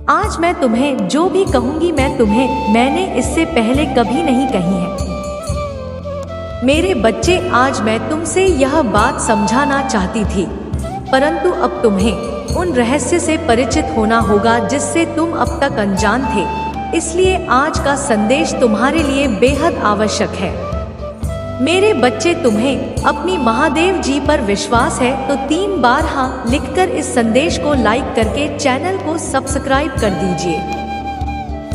आज मैं तुम्हें जो भी कहूंगी मैंने इससे पहले कभी नहीं कही है। मेरे बच्चे, आज मैं तुमसे यह बात समझाना चाहती थी, परंतु अब तुम्हें उन रहस्य से परिचित होना होगा जिससे तुम अब तक अनजान थे। इसलिए आज का संदेश तुम्हारे लिए बेहद आवश्यक है। मेरे बच्चे, तुम्हें अपनी महादेव जी पर विश्वास है तो 3 बार हाँ लिखकर इस संदेश को लाइक करके चैनल को सब्सक्राइब कर दीजिए।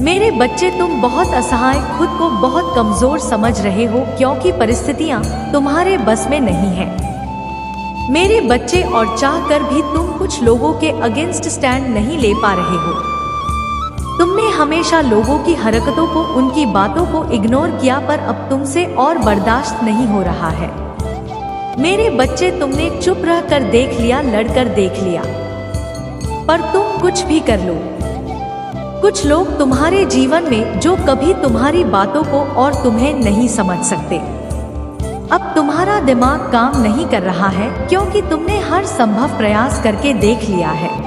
मेरे बच्चे, तुम बहुत असहाय, खुद को बहुत कमजोर समझ रहे हो क्योंकि परिस्थितियां तुम्हारे बस में नहीं है। मेरे बच्चे, और चाहकर भी तुम कुछ लोगों के अगेंस्ट स्टैंड नहीं ले पा रहे हो। तुमने हमेशा लोगों की हरकतों को, उनकी बातों को इग्नोर किया, पर अब तुमसे और बर्दाश्त नहीं हो रहा है। मेरे बच्चे, तुमने चुप रहकर देख लिया, लड़कर देख लिया, पर तुम कुछ भी कर लो। कुछ लोग तुम्हारे जीवन में जो कभी तुम्हारी बातों को और तुम्हें नहीं समझ सकते। अब तुम्हारा दिमाग काम नहीं कर रहा है क्योंकि तुमने हर संभव प्रयास करके देख लिया है।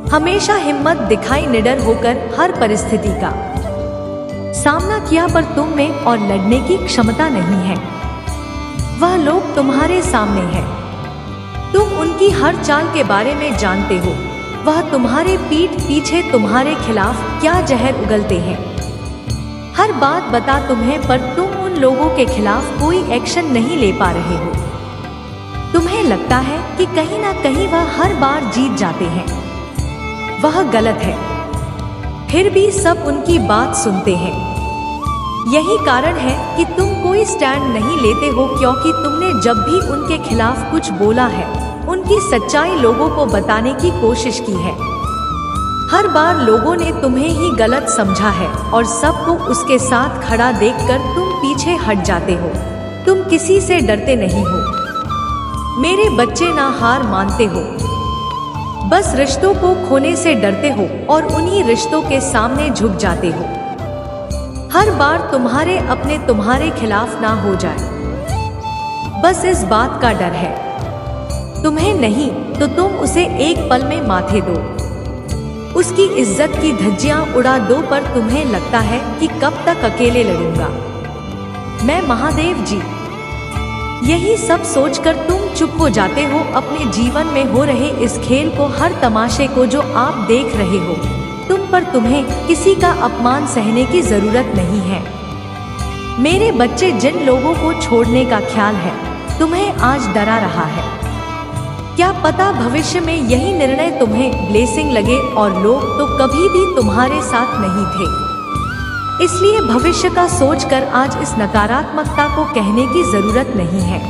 हमेशा हिम्मत दिखाई, निडर होकर हर परिस्थिति का सामना किया, पर तुम में और लड़ने की क्षमता नहीं है। वह लोग तुम्हारे सामने हैं, तुम उनकी हर चाल के बारे में जानते हो। वह तुम्हारे पीठ पीछे तुम्हारे खिलाफ क्या जहर उगलते हैं। हर बात बता तुम्हें, पर तुम उन लोगों के खिलाफ कोई एक्शन नहीं ले पा रहे हो। तुम्हें लगता है कि कहीं ना कहीं वह हर बार जीत जाते हैं। वह गलत है, फिर भी सब उनकी बात सुनते हैं। यही कारण है कि तुम कोई स्टैंड नहीं लेते हो, क्योंकि तुमने जब भी उनके खिलाफ कुछ बोला है, उनकी सच्चाई लोगों को बताने की कोशिश की है। हर बार लोगों ने तुम्हें ही गलत समझा है और सबको उसके साथ खड़ा देखकर तुम पीछे हट जाते हो। तुम किसी से डरते नहीं हो। मेरे बच्चे, ना हार मानते हो, बस रिश्तों को खोने से डरते हो और उन्हीं रिश्तों के सामने झुक जाते हो। हर बार तुम्हारे अपने तुम्हारे खिलाफ ना हो जाए, बस इस बात का डर है। तुम्हें नहीं तो तुम उसे एक पल में माथे दो, उसकी इज्जत की धज्जियां उड़ा दो, पर तुम्हें लगता है कि कब तक अकेले लड़ूंगा मैं, महादेव जी। यही सब सोचकर तुम चुप हो जाते हो अपने जीवन में हो रहे इस खेल को, हर तमाशे को जो आप देख रहे हो। तुम्हें किसी का अपमान सहने की जरूरत नहीं है। मेरे बच्चे, जिन लोगों को छोड़ने का ख्याल है तुम्हें आज डरा रहा है। क्या पता भविष्य में यही निर्णय तुम्हें ब्लेसिंग लगे और लोग तो कभी भी तुम्हारे साथ नहीं थे। इसलिए भविष्य का सोचकर आज इस नकारात्मकता को कहने की जरूरत नहीं है।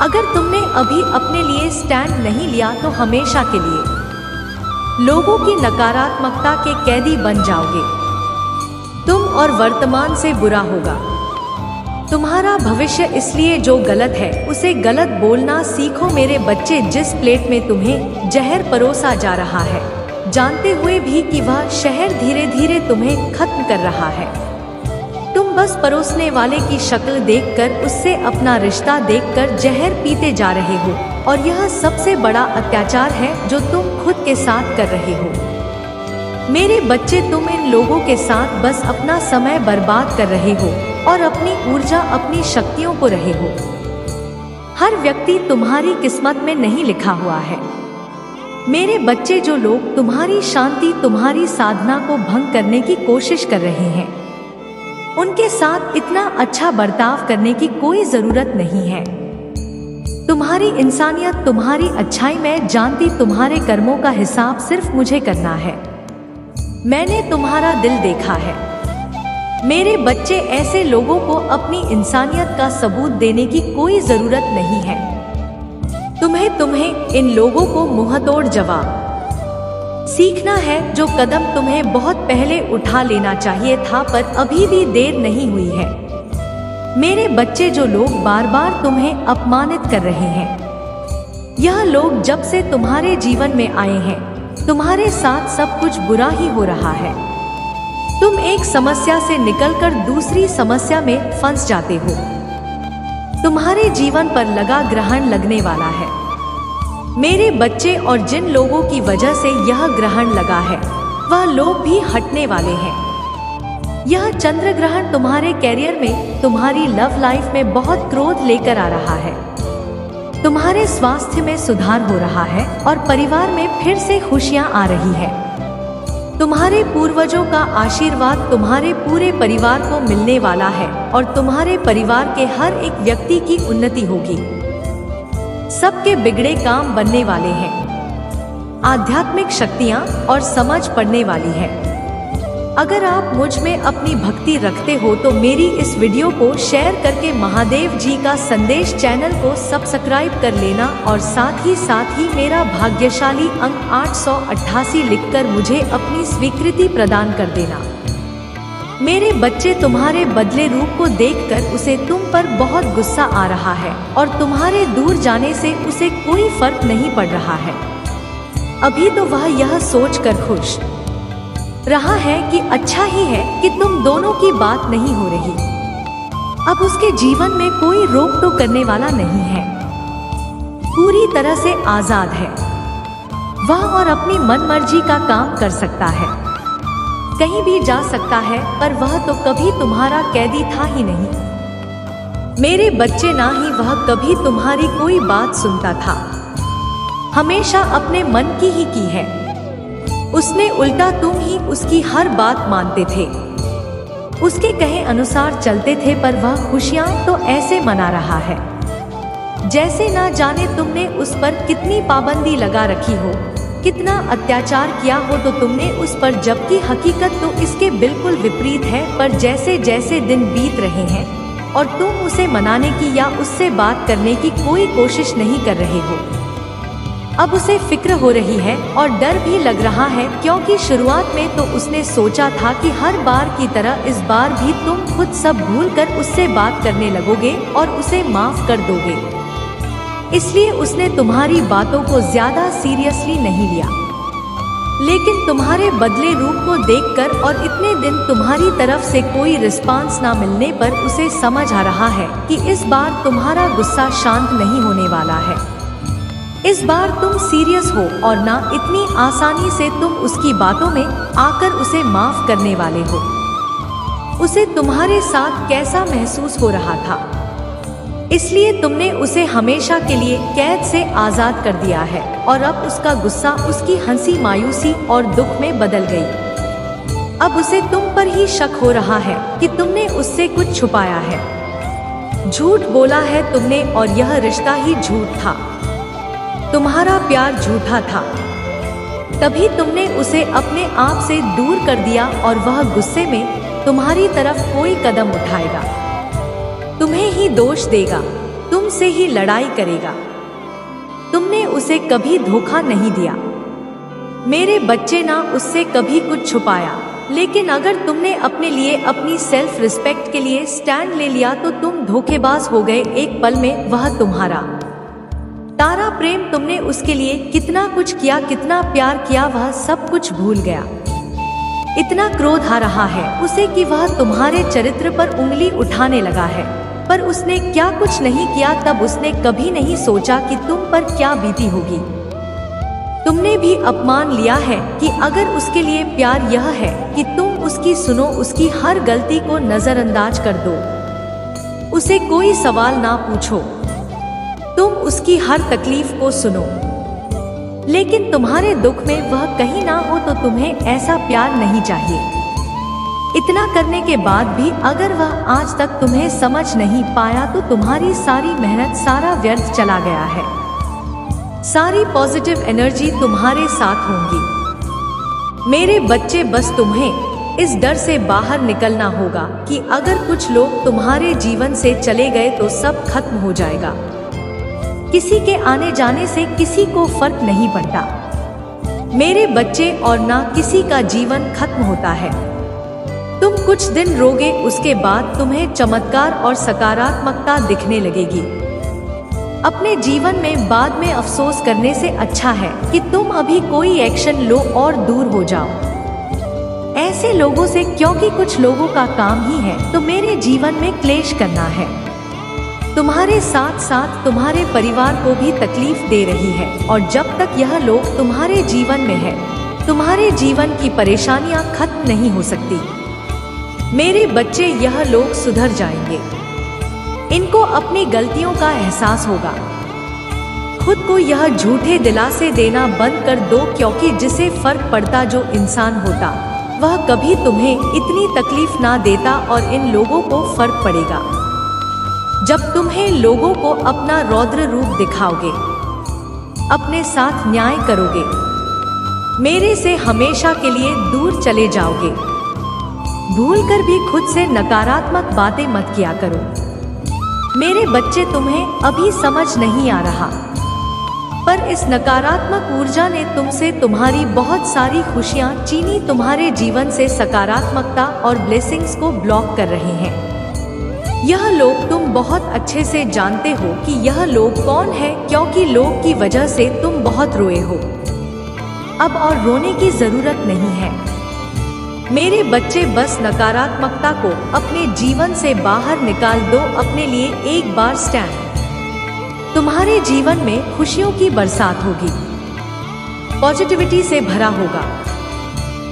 अगर तुमने अभी अपने लिए स्टैंड नहीं लिया तो हमेशा के लिए लोगों की नकारात्मकता के कैदी बन जाओगे तुम, और वर्तमान से बुरा होगा तुम्हारा भविष्य। इसलिए जो गलत है उसे गलत बोलना सीखो। मेरे बच्चे, जिस प्लेट में तुम्हें जहर परोसा जा रहा है, जानते हुए भी कि वह शहर धीरे धीरे तुम्हें खत्म कर रहा है, तुम बस परोसने वाले की शक्ल देखकर, उससे अपना रिश्ता देखकर जहर पीते जा रहे हो। और यह सबसे बड़ा अत्याचार है जो तुम खुद के साथ कर रहे हो। मेरे बच्चे, तुम इन लोगों के साथ बस अपना समय बर्बाद कर रहे हो और अपनी ऊर्जा, अपनी शक्तियों को रहे हो। हर व्यक्ति तुम्हारी किस्मत में नहीं लिखा हुआ है। मेरे बच्चे, जो लोग तुम्हारी शांति, तुम्हारी साधना को भंग करने की कोशिश कर रहे हैं, उनके साथ इतना अच्छा बर्ताव करने की कोई जरूरत नहीं है। तुम्हारी इंसानियत, तुम्हारी अच्छाई मैं जानती, तुम्हारे कर्मों का हिसाब सिर्फ मुझे करना है। मैंने तुम्हारा दिल देखा है। मेरे बच्चे, ऐसे लोगों को अपनी इंसानियत का सबूत देने की कोई जरूरत नहीं है। तुम्हें इन लोगों को मुंहतोड़ जवाब सीखना है। जो कदम तुम्हें बहुत पहले उठा लेना चाहिए था, पर अभी भी देर नहीं हुई है। मेरे बच्चे, जो लोग बार बार तुम्हें अपमानित कर रहे हैं, यह लोग जब से तुम्हारे जीवन में आए हैं, तुम्हारे साथ सब कुछ बुरा ही हो रहा है। तुम एक समस्या से निकलकर दूसरी समस्या में फंस जाते हो। तुम्हारे जीवन पर लगा ग्रहण लगने वाला है। मेरे बच्चे, और जिन लोगों की वजह से यह ग्रहण लगा है, वह लोग भी हटने वाले हैं। यह चंद्र ग्रहण तुम्हारे कैरियर में, तुम्हारी लव लाइफ में बहुत क्रोध लेकर आ रहा है। तुम्हारे स्वास्थ्य में सुधार हो रहा है और परिवार में फिर से खुशियां आ रही है। तुम्हारे पूर्वजों का आशीर्वाद तुम्हारे पूरे परिवार को मिलने वाला है और तुम्हारे परिवार के हर एक व्यक्ति की उन्नति होगी। सबके बिगड़े काम बनने वाले हैं। आध्यात्मिक शक्तियां और समझ पड़ने वाली है। अगर आप मुझ में अपनी भक्ति रखते हो तो मेरी इस वीडियो को शेयर करके महादेव जी का संदेश चैनल को सब्सक्राइब कर लेना और साथ ही मेरा भाग्यशाली अंक 888 लिखकर मुझे अपनी स्वीकृति प्रदान कर देना। मेरे बच्चे, तुम्हारे बदले रूप को देखकर उसे तुम पर बहुत गुस्सा आ रहा है और तुम्हारे दूर जाने से उसे कोई फर्क नहीं पड़ रहा है। अभी तो वह यह सोचकर खुश रहा है कि अच्छा ही है कि तुम दोनों की बात नहीं हो रही। अब उसके जीवन में कोई रोक टोक करने वाला नहीं है। पूरी तरह से आजाद है वह और अपनी मनमर्जी का काम कर सकता है, कहीं भी जा सकता है, पर वह तो कभी तुम्हारा कैदी था ही नहीं। मेरे बच्चे, ना ही वह कभी तुम्हारी कोई बात सुनता था, हमेशा अपने मन की ही की है। उसने उल्टा तुम ही उसकी हर बात मानते थे, उसके कहे अनुसार चलते थे, पर वह खुशियां तो ऐसे मना रहा है जैसे ना जाने तुमने उस पर कितनी पाबंदी लगा रखी हो, कितना अत्याचार किया हो तो तुमने उस पर, जबकि हकीकत तो इसके बिल्कुल विपरीत है। पर जैसे जैसे दिन बीत रहे हैं और तुम उसे मनाने की या उससे बात करने की कोई कोशिश नहीं कर रहे हो, अब उसे फिक्र हो रही है और डर भी लग रहा है, क्योंकि शुरुआत में तो उसने सोचा था कि हर बार की तरह इस बार भी तुम खुद सब भूलकर उससे बात करने लगोगे और उसे माफ कर दोगे। इसलिए उसने तुम्हारी बातों को ज्यादा सीरियसली नहीं लिया। लेकिन तुम्हारे बदले रूप को देखकर और इतने दिन तुम्हारी तरफ से कोई रिस्पांस ना मिलने पर उसे समझ आ रहा है कि इस बार तुम्हारा गुस्सा शांत नहीं होने वाला है। इस बार तुम सीरियस हो और ना इतनी आसानी से तुम उसकी बातों में आकर उसे माफ करने वाले हो। उसे तुम्हारे साथ कैसा महसूस हो रहा था, इसलिए तुमने उसे हमेशा के लिए कैद से आजाद कर दिया है और अब उसका गुस्सा उसकी हंसी, मायूसी और दुख में बदल गई। अब उसे तुम पर ही शक हो रहा है कि तुमने उससे कुछ छुपाया है, झूठ बोला है तुमने और यह रिश्ता ही झूठ था, तुम्हारा प्यार झूठा था। तभी तुमने उसे अपने आप से दूर कर दिया और वह गुस्से में तुम्हारी तरफ कोई कदम उठाएगा, तुम्हें ही दोष देगा, तुमसे ही लड़ाई करेगा। तुमने उसे कभी धोखा नहीं दिया मेरे बच्चे, ना उससे कभी कुछ छुपाया। लेकिन अगर तुमने अपने लिए, अपनी सेल्फ रिस्पेक्ट के लिए स्टैंड ले लिया तो तुम धोखेबाज हो गए। एक पल में वह तुम्हारा तारा प्रेम, तुमने उसके लिए कितना कुछ किया, कितना प्यार किया, वह सब कुछ भूल गया। इतना क्रोध आ रहा है उसे कि वह तुम्हारे चरित्र पर उंगली उठाने लगा है, पर उसने क्या कुछ नहीं किया। तब उसने कभी नहीं सोचा कि तुम पर क्या बीती होगी। तुमने भी अपमान लिया है कि अगर उसके लिए प्यार यह है कि तुम उसकी सुनो, उसकी हर गलती को नजरअंदाज कर दो, उसे कोई सवाल ना पूछो, तुम उसकी हर तकलीफ को सुनो, लेकिन तुम्हारे दुख में वह कहीं ना हो तो तुम्हें ऐसा प्यार नहीं चाहिए। इतना करने के बाद भी अगर वह आज तक तुम्हें समझ नहीं पाया तो तुम्हारी सारी मेहनत, सारा व्यर्थ चला गया है। सारी पॉजिटिव एनर्जी तुम्हारे साथ होंगी। मेरे बच्चे, बस तुम्हें इस डर से बाहर निकलना होगा कि अगर कुछ लोग तुम्हारे जीवन से चले गए तो सब खत्म हो जाएगा। किसी के आने जाने से किसी को फर्क नहीं पड़ता मेरे बच्चे, और ना किसी का जीवन खत्म होता है। तुम कुछ दिन रोगे, उसके बाद तुम्हें चमत्कार और सकारात्मकता दिखने लगेगी। अपने जीवन में बाद में अफसोस करने से अच्छा है कि तुम अभी कोई एक्शन लो और दूर हो जाओ ऐसे लोगों से, क्योंकि कुछ लोगों का काम ही है तो मेरे जीवन में क्लेश करना है। तुम्हारे साथ साथ तुम्हारे परिवार को भी तकलीफ दे रही है, और जब तक यह लोग तुम्हारे जीवन में है तुम्हारे जीवन की परेशानियां खत्म नहीं हो सकती। मेरे बच्चे, यह लोग सुधर जाएंगे। इनको अपनी गलतियों का एहसास होगा। खुद को यह झूठे दिलासे देना बंद कर दो, क्योंकि जिसे फर्क पड़ता जो इंसान होता वह कभी तुम्हें इतनी तकलीफ ना देता, और इन लोगों को फर्क पड़ेगा जब तुम्हें लोगों को अपना रौद्र रूप दिखाओगे, अपने साथ न्याय करोगे, मेरे से हमेशा के लिए दूर चले जाओगे। भूलकर भी खुद से नकारात्मक बातें मत किया करो। मेरे बच्चे, तुम्हें अभी समझ नहीं आ रहा, पर इस नकारात्मक ऊर्जा ने तुमसे तुम्हारी बहुत सारी खुशियां छीनी, तुम्हारे जीवन से सकारात्मकता और ब्लेसिंग्स को ब्लॉक कर रहे हैं। यह लोग तुम बहुत अच्छे से जानते हो कि यह लोग कौन है, क्योंकि लोग की वजह से तुम बहुत रोए हो। अब और रोने की जरूरत नहीं है। मेरे बच्चे, बस नकारात्मकता को अपने जीवन से बाहर निकाल दो। अपने लिए एक बार स्टैंड। तुम्हारे जीवन में खुशियों की बरसात होगी, पॉजिटिविटी से भरा होगा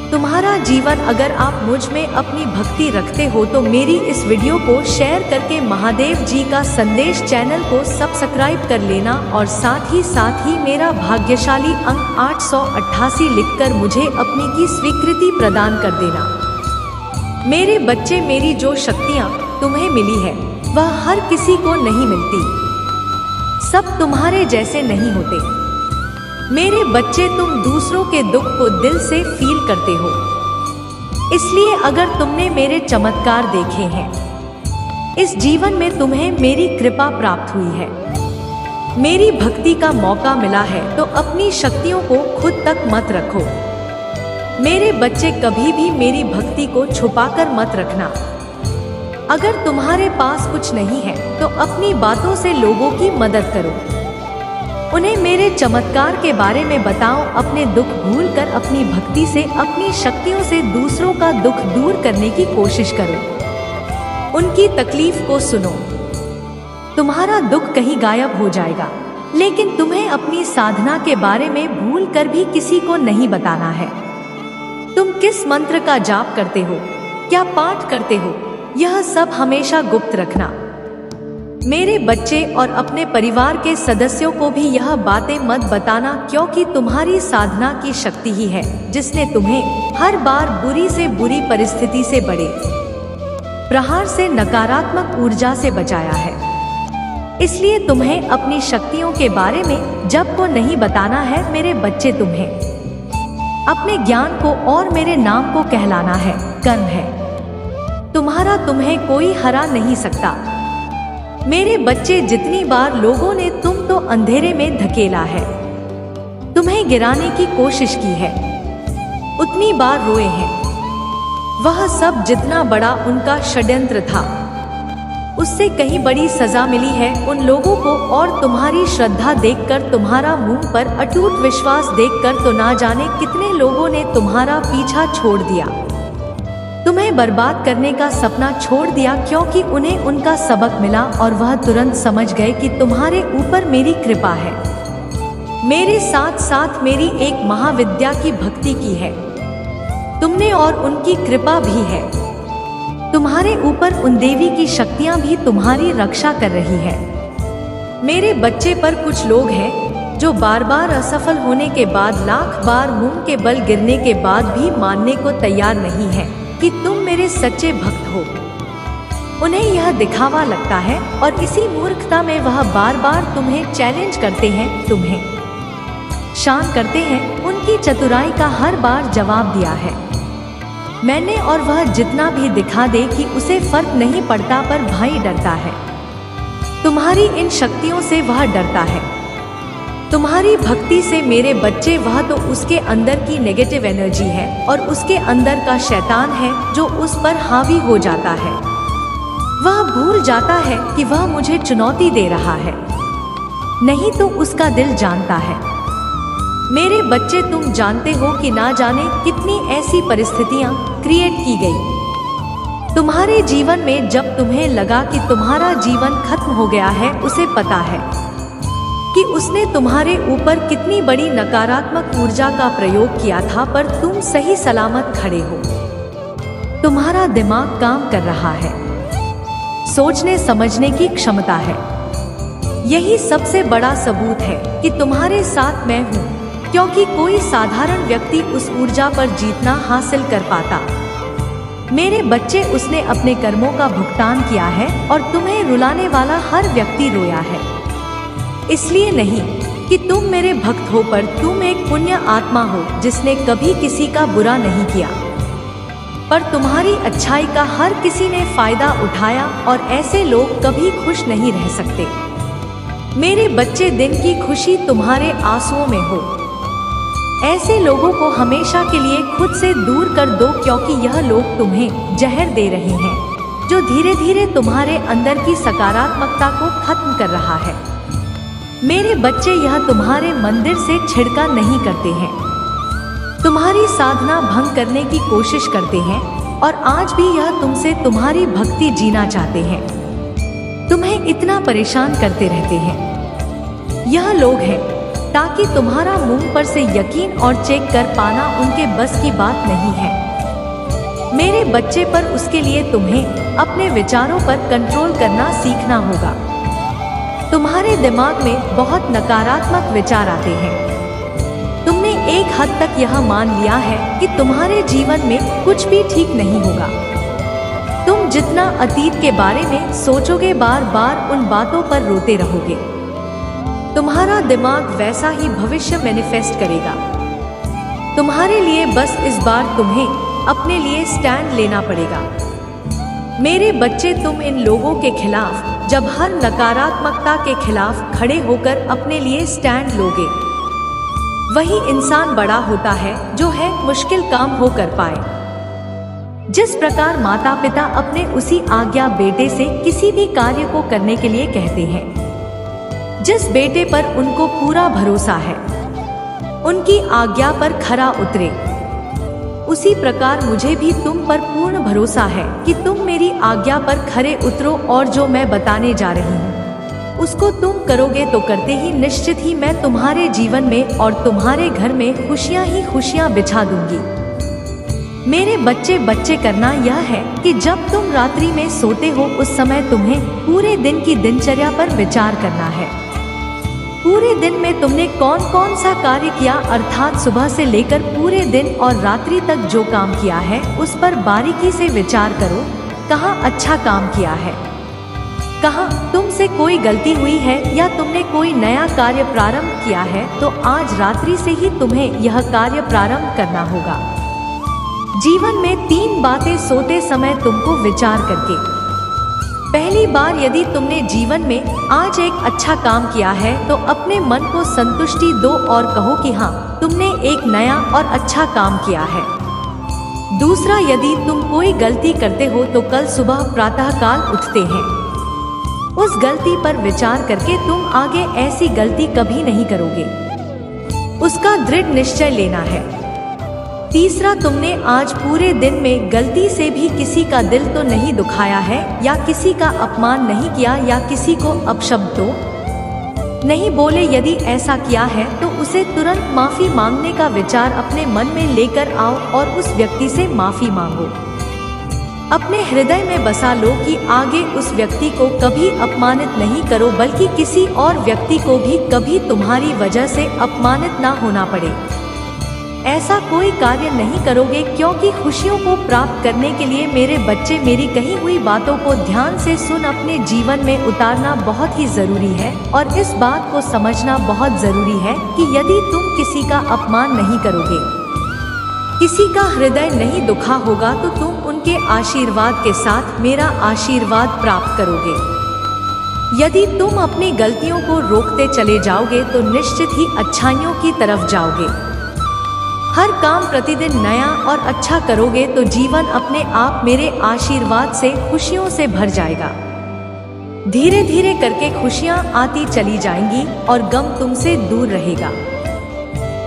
तुम्हारा जीवन। अगर आप मुझ में अपनी भक्ति रखते हो तो मेरी इस वीडियो को शेयर करके महादेव जी का संदेश चैनल को सब्सक्राइब कर लेना, और साथ ही मेरा भाग्यशाली अंक 888 लिखकर मुझे अपनी की स्वीकृति प्रदान कर देना। मेरे बच्चे, मेरी जो शक्तियाँ तुम्हें मिली है वह हर किसी को नहीं मिलती। सब तुम्हारे जैसे नहीं होते। मेरे बच्चे, तुम दूसरों के दुख को दिल से फील करते हो, इसलिए अगर तुमने मेरे चमत्कार देखे हैं, इस जीवन में तुम्हें मेरी कृपा प्राप्त हुई है, मेरी भक्ति का मौका मिला है, तो अपनी शक्तियों को खुद तक मत रखो। मेरे बच्चे, कभी भी मेरी भक्ति को छुपाकर मत रखना। अगर तुम्हारे पास कुछ नहीं है तो अपनी बातों से लोगों की मदद करो, उन्हें मेरे चमत्कार के बारे में बताओ। अपने दुख भूलकर अपनी भक्ति से, अपनी शक्तियों से दूसरों का दुख दूर करने की कोशिश करो। उनकी तकलीफ को सुनो। तुम्हारा दुख कहीं गायब हो जाएगा, लेकिन तुम्हें अपनी साधना के बारे में भूलकर भी किसी को नहीं बताना है। तुम किस मंत्र का जाप करते हो, क्या पाठ करते हो, यह सब हमेशा गुप्त रखना। मेरे बच्चे, और अपने परिवार के सदस्यों को भी यह बातें मत बताना, क्योंकि तुम्हारी साधना की शक्ति ही है जिसने तुम्हें हर बार बुरी से बुरी परिस्थिति से, बड़े प्रहार से, नकारात्मक ऊर्जा से बचाया है। इसलिए तुम्हें अपनी शक्तियों के बारे में जब को नहीं बताना है। मेरे बच्चे, तुम्हें अपने ज्ञान को और मेरे नाम को कहलाना है। कर्म है तुम्हारा, तुम्हें कोई हरा नहीं सकता। मेरे बच्चे, जितनी बार लोगों ने तुम तो अंधेरे में धकेला है, तुम्हें गिराने की कोशिश की है, उतनी बार रोए हैं। वह सब जितना बड़ा उनका षड्यंत्र था, उससे कहीं बड़ी सजा मिली है उन लोगों को। और तुम्हारी श्रद्धा देखकर, तुम्हारा मुंह पर अटूट विश्वास देखकर तो ना जाने कितने लोगों ने तुम्हारा पीछा छोड़ दिया, तुम्हें बर्बाद करने का सपना छोड़ दिया, क्योंकि उन्हें उनका सबक मिला और वह तुरंत समझ गए कि तुम्हारे ऊपर मेरी कृपा है। मेरे साथ साथ मेरी एक महाविद्या की भक्ति की है तुमने, और उनकी कृपा भी है। तुम्हारे ऊपर उन देवी की शक्तियां भी तुम्हारी रक्षा कर रही है। मेरे बच्चे, पर कुछ लोग हैं जो बार बार असफल होने के बाद, लाख बार मुंह के बल गिरने के बाद भी मानने को तैयार नहीं है कि तुम मेरे सच्चे भक्त हो। उन्हें यह दिखावा लगता है, और इसी मूर्खता में वह बार बार तुम्हें चैलेंज करते हैं, तुम्हें शांत करते हैं। उनकी चतुराई का हर बार जवाब दिया है मैंने, और वह जितना भी दिखा दे कि उसे फर्क नहीं पड़ता, पर भाई डरता है। तुम्हारी इन शक्तियों से वह डरता है, तुम्हारी भक्ति से। मेरे बच्चे, वह तो उसके अंदर की नेगेटिव एनर्जी है और उसके अंदर का शैतान है जो उस पर हावी हो जाता है। वह भूल जाता है कि वह मुझे चुनौती दे रहा है, नहीं तो उसका दिल जानता है। मेरे बच्चे, तुम जानते हो कि ना जाने कितनी ऐसी परिस्थितियां क्रिएट की गई तुम्हारे जीवन में, जब तुम्हें लगा कि तुम्हारा जीवन खत्म हो गया है। उसे पता है कि उसने तुम्हारे ऊपर कितनी बड़ी नकारात्मक ऊर्जा का प्रयोग किया था, पर तुम सही सलामत खड़े हो। तुम्हारा दिमाग काम कर रहा है, सोचने समझने की क्षमता है। यही सबसे बड़ा सबूत है कि तुम्हारे साथ मैं हूँ, क्योंकि कोई साधारण व्यक्ति उस ऊर्जा पर जीतना हासिल कर पाता। मेरे बच्चे, उसने अपने कर्मों का भुगतान किया है और तुम्हें रुलाने वाला हर व्यक्ति रोया है। इसलिए नहीं कि तुम मेरे भक्त हो, पर तुम एक पुण्य आत्मा हो जिसने कभी किसी का बुरा नहीं किया, पर तुम्हारी अच्छाई का हर किसी ने फायदा उठाया, और ऐसे लोग कभी खुश नहीं रह सकते। मेरे बच्चे, दिन की खुशी तुम्हारे आंसुओं में हो। ऐसे लोगों को हमेशा के लिए खुद से दूर कर दो, क्योंकि यह लोग तुम्हें जहर दे रहे हैं, जो धीरे धीरे तुम्हारे अंदर की सकारात्मकता को खत्म कर रहा है। मेरे बच्चे, यह तुम्हारे मंदिर से छिड़का नहीं करते हैं, तुम्हारी साधना भंग करने की कोशिश करते हैं, और आज भी यह तुमसे तुम्हारी भक्ति जीना चाहते हैं। तुम्हें इतना परेशान करते रहते हैं। यह लोग हैं ताकि तुम्हारा मुंह पर से यकीन और चेक कर पाना उनके बस की बात नहीं है। मेरे बच्चे, पर उसके लिए तुम्हें अपने विचारों पर कंट्रोल करना सीखना होगा। तुम्हारे दिमाग में बहुत नकारात्मक विचार आते हैं। तुमने एक हद तक यह मान लिया है कि तुम्हारे जीवन में कुछ भी ठीक नहीं होगा। तुम जितना अतीत के बारे में सोचोगे, बार बार उन बातों पर रोते रहोगे। तुम्हारा दिमाग वैसा ही भविष्य मैनिफेस्ट करेगा। तुम्हारे लिए बस इस बार तुम्हें अपने लिए स्टैंड लेना पड़ेगा। मेरे बच्चे, तुम इन लोगों के खिलाफ, जब हर नकारात्मकता के खिलाफ खड़े होकर अपने लिए स्टैंड लोगे, वही इंसान बड़ा होता है जो है मुश्किल काम हो कर पाए। जिस प्रकार माता पिता अपने उसी आज्ञा बेटे से किसी भी कार्य को करने के लिए कहते हैं, जिस बेटे पर उनको पूरा भरोसा है, उनकी आज्ञा पर खरा उतरे, उसी प्रकार मुझे भी तुम पर पूर्ण भरोसा है कि तुम मेरी आज्ञा पर खरे उतरो, और जो मैं बताने जा रही हूँ उसको तुम करोगे तो करते ही निश्चित ही मैं तुम्हारे जीवन में और तुम्हारे घर में खुशियाँ ही खुशियाँ बिछा दूंगी। मेरे बच्चे, बच्चे करना यह है कि जब तुम रात्रि में सोते हो, उस समय तुम्हें पूरे दिन की दिनचर्या पर विचार करना है। पूरे दिन में तुमने कौन कौन सा कार्य किया, अर्थात सुबह से लेकर पूरे दिन और रात्रि तक जो काम किया है, उस पर बारीकी से विचार करो। कहाँ अच्छा काम किया है, कहाँ तुमसे कोई गलती हुई है, या तुमने कोई नया कार्य प्रारंभ किया है, तो आज रात्रि से ही तुम्हें यह कार्य प्रारंभ करना होगा। जीवन में 3 बातें सोते समय तुमको विचार करके। पहली बार, यदि तुमने जीवन में आज एक अच्छा काम किया है तो अपने मन को संतुष्टि दो और कहो कि हाँ, तुमने एक नया और अच्छा काम किया है। दूसरा, यदि तुम कोई गलती करते हो तो कल सुबह प्रातःकाल उठते हैं, उस गलती पर विचार करके तुम आगे ऐसी गलती कभी नहीं करोगे, उसका दृढ़ निश्चय लेना है। तीसरा, तुमने आज पूरे दिन में गलती से भी किसी का दिल तो नहीं दुखाया है, या किसी का अपमान नहीं किया, या किसी को अपशब्द तो नहीं बोले। यदि ऐसा किया है तो उसे तुरंत माफी मांगने का विचार अपने मन में लेकर आओ और उस व्यक्ति से माफी मांगो। अपने हृदय में बसा लो कि आगे उस व्यक्ति को कभी अपमानित नहीं करो, बल्कि किसी और व्यक्ति को भी कभी तुम्हारी वजह से अपमानित ना होना पड़े। ऐसा कोई कार्य नहीं करोगे, क्योंकि खुशियों को प्राप्त करने के लिए मेरे बच्चे, मेरी कही हुई बातों को ध्यान से सुन अपने जीवन में उतारना बहुत ही जरूरी है। और इस बात को समझना बहुत जरूरी है कि यदि तुम किसी का अपमान नहीं करोगे, किसी का हृदय नहीं दुखा होगा, तो तुम उनके आशीर्वाद के साथ मेरा आशीर्वाद प्राप्त करोगे। यदि तुम अपनी गलतियों को रोकते चले जाओगे तो निश्चित ही अच्छाइयों की तरफ जाओगे। हर काम प्रतिदिन नया और अच्छा करोगे तो जीवन अपने आप मेरे आशीर्वाद से खुशियों से भर जाएगा। धीरे धीरे करके खुशियां आती चली जाएंगी और गम तुमसे दूर रहेगा।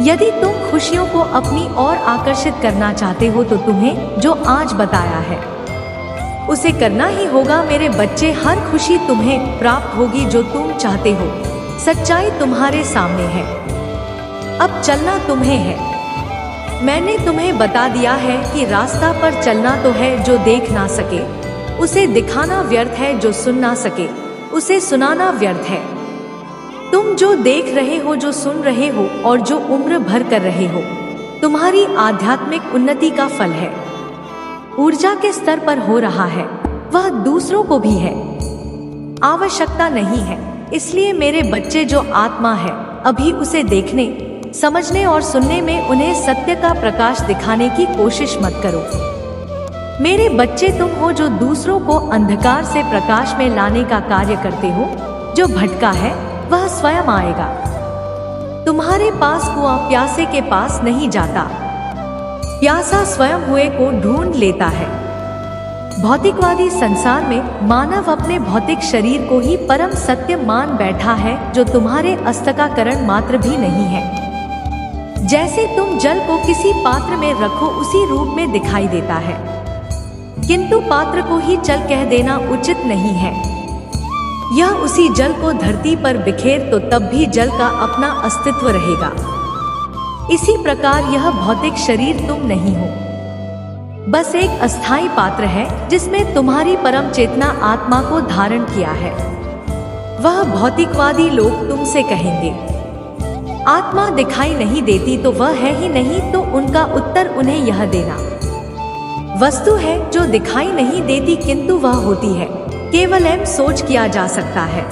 यदि तुम खुशियों को अपनी ओर आकर्षित करना चाहते हो तो तुम्हें जो आज बताया है उसे करना ही होगा। मेरे बच्चे, हर खुशी तुम्हें प्राप्त होगी जो तुम चाहते हो। सच्चाई तुम्हारे सामने है, अब चलना तुम्हें है। मैंने तुम्हें बता दिया है कि रास्ता पर चलना तो है जो देख ना सके, उसे दिखाना व्यर्थ है, जो सुन ना सके उसे सुनाना व्यर्थ है। तुम जो देख रहे हो, जो सुन रहे हो और जो उम्र भर कर रहे हो, तुम्हारी आध्यात्मिक उन्नति का फल है। ऊर्जा के स्तर पर हो रहा है वह दूसरों को भी है, आवश्यकता नहीं है। इसलिए मेरे बच्चे, जो आत्मा है, अभी उसे देखने, समझने और सुनने में उन्हें सत्य का प्रकाश दिखाने की कोशिश मत करो। मेरे बच्चे, तुम हो जो दूसरों को अंधकार से प्रकाश में लाने का कार्य करते हो। जो भटका है वह स्वयं आएगा। तुम्हारे पास कुआं प्यासे के पास नहीं जाता, प्यासा स्वयं हुए को ढूंढ लेता है। भौतिकवादी संसार में मानव अपने भौतिक शरीर को ही परम सत्य मान बैठा है, जो तुम्हारे अस्त का कारण मात्र भी नहीं है। जैसे तुम जल को किसी पात्र में रखो, उसी रूप में दिखाई देता है, किंतु पात्र को ही जल कह देना उचित नहीं है। यह उसी जल को धरती पर बिखेर तो तब भी जल का अपना अस्तित्व रहेगा। इसी प्रकार यह भौतिक शरीर तुम नहीं हो, बस एक अस्थाई पात्र है जिसमें तुम्हारी परम चेतना आत्मा को धारण किया है। वह भौतिकवादी लोग तुमसे कहेंगे आत्मा दिखाई नहीं देती तो वह है ही नहीं, तो उनका उत्तर उन्हें यह देना, वस्तु है जो दिखाई नहीं देती किंतु वह होती है, केवल सोच किया जा सकता है।